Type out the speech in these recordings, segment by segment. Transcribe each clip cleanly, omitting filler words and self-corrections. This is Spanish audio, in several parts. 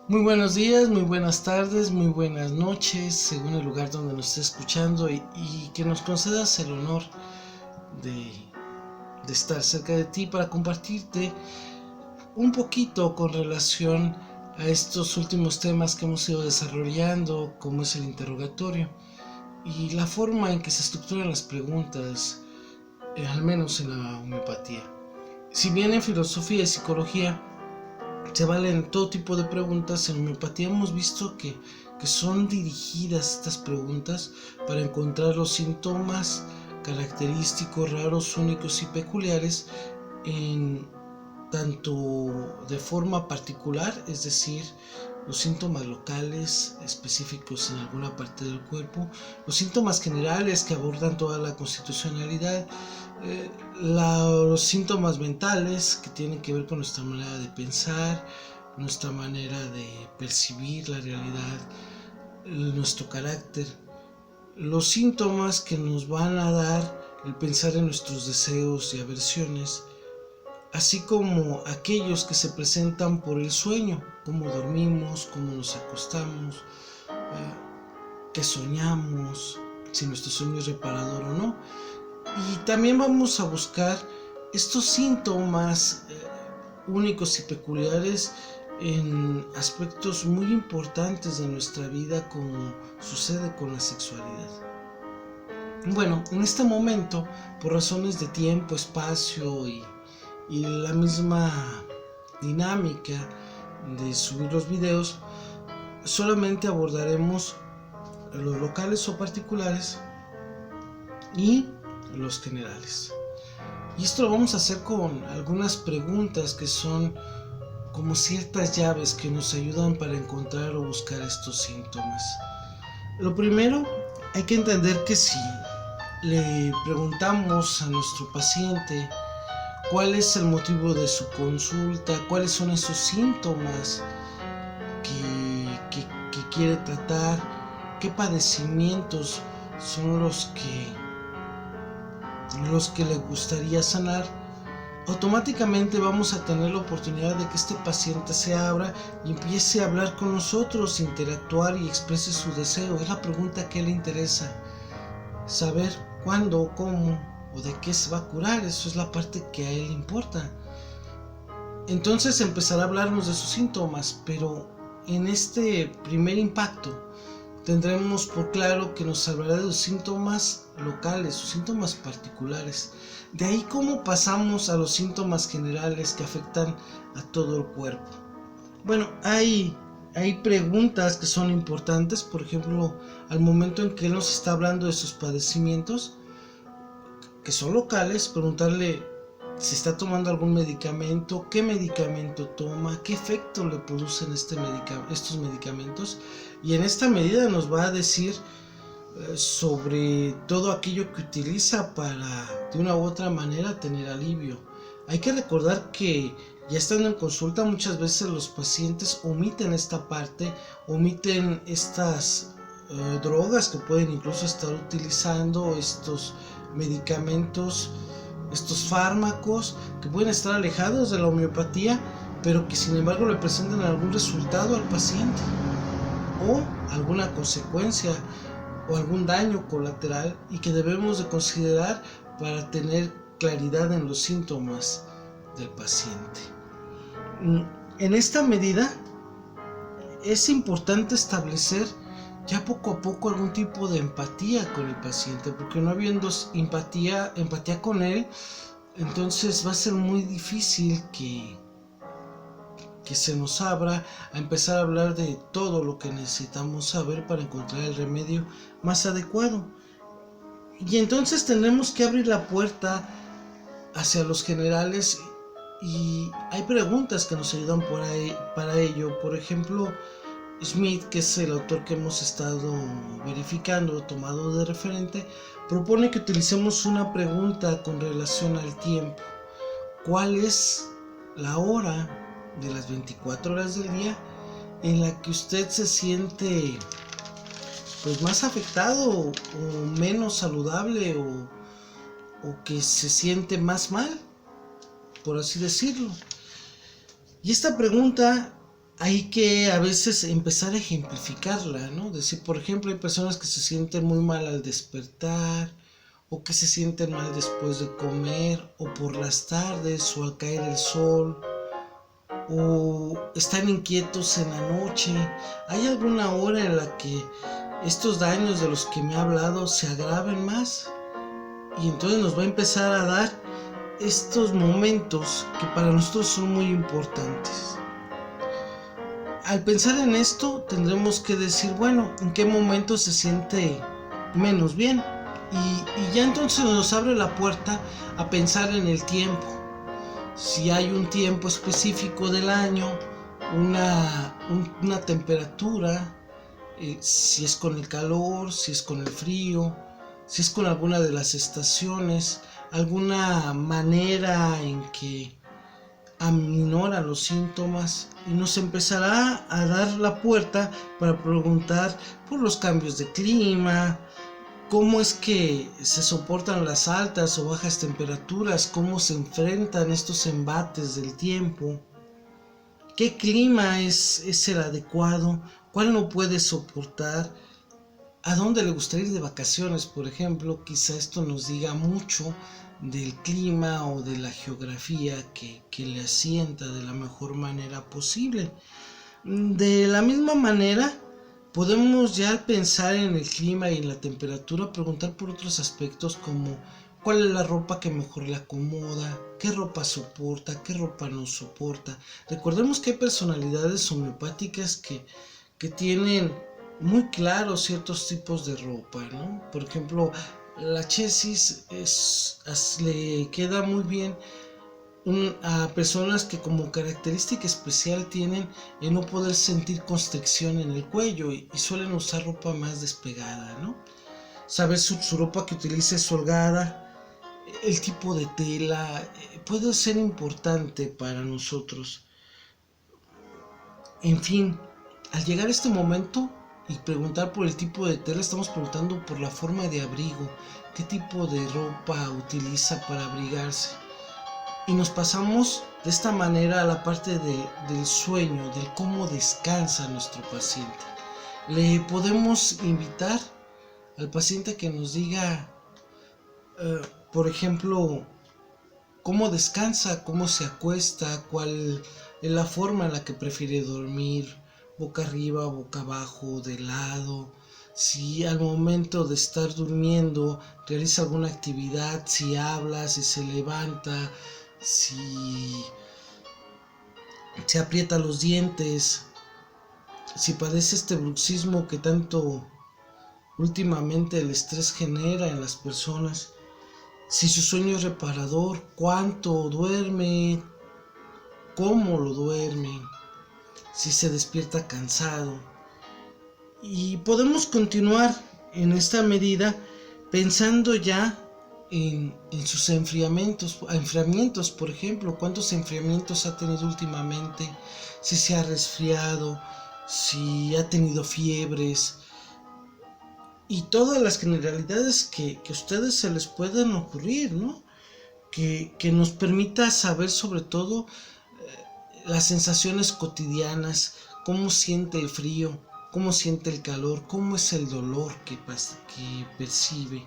Muy buenos días, muy buenas tardes, muy buenas noches, según el lugar donde nos esté escuchando y que nos concedas el honor de, de estar cerca de ti para compartirte un poquito con relación a estos últimos temas que hemos ido desarrollando, como es el interrogatorio y la forma en que se estructuran las preguntas, al menos en la homeopatía. Si bien en filosofía y psicología se valen todo tipo de preguntas, en homeopatía hemos visto que son dirigidas estas preguntas para encontrar los síntomas característicos, raros, únicos y peculiares en tanto de forma particular, es decir, los síntomas locales específicos en alguna parte del cuerpo, los síntomas generales que abordan toda la constitucionalidad, los síntomas mentales que tienen que ver con nuestra manera de pensar, nuestra manera de percibir la realidad, nuestro carácter, los síntomas que nos van a dar el pensar en nuestros deseos y aversiones, así como aquellos que se presentan por el sueño, cómo dormimos, cómo nos acostamos, qué soñamos, si nuestro sueño es reparador o no. Y también vamos a buscar estos síntomas únicos y peculiares en aspectos muy importantes de nuestra vida, como sucede con la sexualidad. Bueno, en este momento, por razones de tiempo, espacio y la misma dinámica de subir los videos, solamente abordaremos los locales o particulares y los generales. Y esto lo vamos a hacer con algunas preguntas que son como ciertas llaves que nos ayudan para encontrar o buscar estos síntomas. Lo primero, hay que entender que si le preguntamos a nuestro paciente cuál es el motivo de su consulta, cuáles son esos síntomas que quiere tratar, qué padecimientos son los que le gustaría sanar, automáticamente vamos a tener la oportunidad de que este paciente se abra y empiece a hablar con nosotros, interactuar y exprese su deseo. Es la pregunta que le interesa, saber cuándo, cómo o de qué se va a curar. Eso es la parte que a él le importa. Entonces empezará a hablarnos de sus síntomas, pero en este primer impacto tendremos por claro que nos hablará de los síntomas locales, sus síntomas particulares. De ahí cómo pasamos a los síntomas generales que afectan a todo el cuerpo. Bueno, hay preguntas que son importantes. Por ejemplo, al momento en que él nos está hablando de sus padecimientos, que son locales, preguntarle si está tomando algún medicamento, qué medicamento toma, qué efecto le producen estos medicamentos, y en esta medida nos va a decir sobre todo aquello que utiliza para de una u otra manera tener alivio. Hay que recordar que ya estando en consulta muchas veces los pacientes omiten esta parte, omiten estas drogas que pueden incluso estar utilizando, estos medicamentos, estos fármacos que pueden estar alejados de la homeopatía, pero que sin embargo le presentan algún resultado al paciente o alguna consecuencia o algún daño colateral, y que debemos de considerar para tener claridad en los síntomas del paciente. En esta medida es importante establecer ya poco a poco algún tipo de empatía con el paciente, porque no habiendo empatía con él, entonces va a ser muy difícil que se nos abra a empezar a hablar de todo lo que necesitamos saber para encontrar el remedio más adecuado. Y entonces tenemos que abrir la puerta hacia los generales, y hay preguntas que nos ayudan para ello. Por ejemplo, Smith, que es el autor que hemos estado verificando, tomado de referente, propone que utilicemos una pregunta con relación al tiempo. ¿Cuál es la hora de las 24 horas del día en la que usted se siente pues más afectado o menos saludable, o que se siente más mal, por así decirlo? Y esta pregunta hay que a veces empezar a ejemplificarla, ¿no? Decir, por ejemplo, hay personas que se sienten muy mal al despertar, o que se sienten mal después de comer, o por las tardes, o al caer el sol, o están inquietos en la noche. ¿Hay alguna hora en la que estos daños de los que me ha hablado se agraven más? Y entonces nos va a empezar a dar estos momentos que para nosotros son muy importantes. Al pensar en esto, tendremos que decir, bueno, ¿en qué momento se siente menos bien? Y ya entonces nos abre la puerta a pensar en el tiempo. Si hay un tiempo específico del año, una temperatura, si es con el calor, si es con el frío, si es con alguna de las estaciones, alguna manera en que aminora los síntomas, y nos empezará a dar la puerta para preguntar por los cambios de clima, cómo es que se soportan las altas o bajas temperaturas, cómo se enfrentan estos embates del tiempo, qué clima es el adecuado, cuál no puede soportar, a dónde le gustaría ir de vacaciones, por ejemplo. Quizá esto nos diga mucho del clima o de la geografía que le asienta de la mejor manera posible. De la misma manera, podemos ya al pensar en el clima y en la temperatura preguntar por otros aspectos como cuál es la ropa que mejor le acomoda, qué ropa soporta, qué ropa no soporta. Recordemos que hay personalidades homeopáticas que tienen muy claros ciertos tipos de ropa, ¿no? Por ejemplo, la chesis le queda muy bien a personas que como característica especial tienen el no poder sentir constricción en el cuello y suelen usar ropa más despegada, ¿no? Saber su ropa que utilice es holgada, el tipo de tela puede ser importante para nosotros. En fin, al llegar a este momento y preguntar por el tipo de tela, estamos preguntando por la forma de abrigo, qué tipo de ropa utiliza para abrigarse. Y nos pasamos de esta manera a la parte del sueño, del cómo descansa nuestro paciente. Le podemos invitar al paciente que nos diga, por ejemplo, cómo descansa, cómo se acuesta, cuál es la forma en la que prefiere dormir, boca arriba, boca abajo, de lado, si al momento de estar durmiendo realiza alguna actividad, si habla, si se levanta, si se aprieta los dientes, si padece este bruxismo que tanto últimamente el estrés genera en las personas, si su sueño es reparador, cuánto duerme, cómo lo duerme, si se despierta cansado. Y podemos continuar en esta medida pensando ya en sus enfriamientos, por ejemplo, cuántos enfriamientos ha tenido últimamente, si se ha resfriado, si ha tenido fiebres y todas las generalidades que a ustedes se les pueden ocurrir, ¿no? Que nos permita saber sobre todo las sensaciones cotidianas, cómo siente el frío, cómo siente el calor, cómo es el dolor que percibe.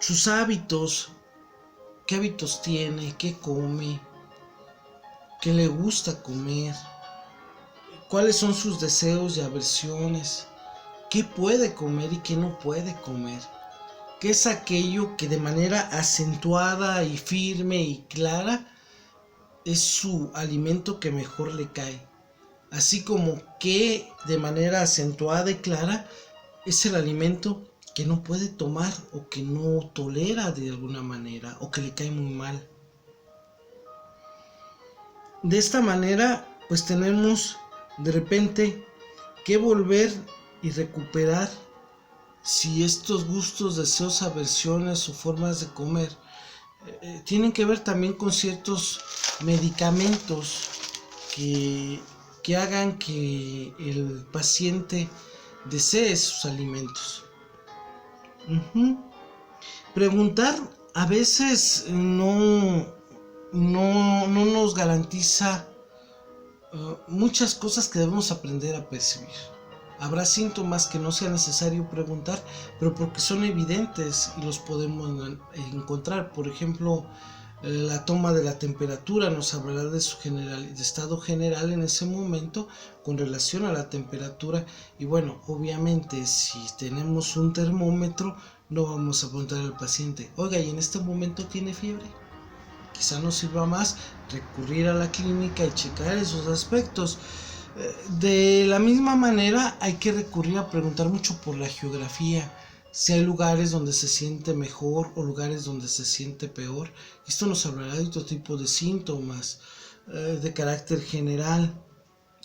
Sus hábitos, qué hábitos tiene, qué come, qué le gusta comer, cuáles son sus deseos y aversiones, qué puede comer y qué no puede comer, qué es aquello que de manera acentuada y firme y clara es su alimento que mejor le cae, así como que de manera acentuada y clara es el alimento que no puede tomar o que no tolera de alguna manera o que le cae muy mal. De esta manera, pues tenemos de repente que volver y recuperar si estos gustos, deseos, aversiones o formas de comer tienen que ver también con ciertos medicamentos que hagan que el paciente desee sus alimentos. Preguntar a veces no nos garantiza muchas cosas que debemos aprender a percibir. Habrá síntomas que no sea necesario preguntar, pero porque son evidentes y los podemos encontrar. Por ejemplo, la toma de la temperatura nos hablará de su de estado general en ese momento con relación a la temperatura. Y bueno, obviamente si tenemos un termómetro, no vamos a preguntar al paciente, oiga, ¿y en este momento tiene fiebre? Quizá nos sirva más recurrir a la clínica y checar esos aspectos. De la misma manera hay que recurrir a preguntar mucho por la geografía, si hay lugares donde se siente mejor o lugares donde se siente peor. Esto nos hablará de otro tipo de síntomas de carácter general,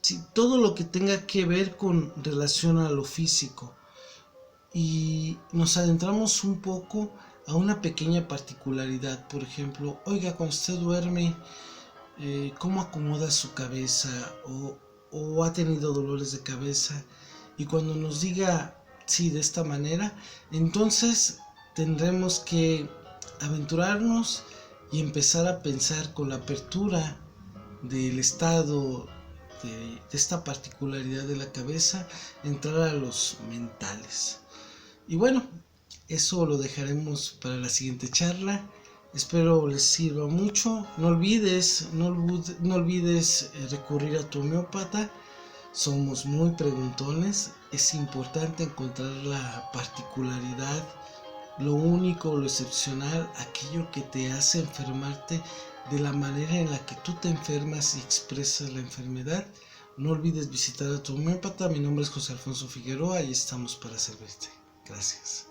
sí, todo lo que tenga que ver con relación a lo físico. Y nos adentramos un poco a una pequeña particularidad. Por ejemplo, oiga, cuando usted duerme, cómo acomoda su cabeza o ha tenido dolores de cabeza. Y cuando nos diga sí de esta manera, entonces tendremos que aventurarnos y empezar a pensar con la apertura del estado de esta particularidad de la cabeza, entrar a los mentales. Y bueno, eso lo dejaremos para la siguiente charla. Espero les sirva mucho. No olvides recurrir a tu homeópata. Somos muy preguntones. Es importante encontrar la particularidad, lo único, lo excepcional, aquello que te hace enfermarte de la manera en la que tú te enfermas y expresas la enfermedad. No olvides visitar a tu homeópata. Mi nombre es José Alfonso Figueroa y estamos para servirte. Gracias.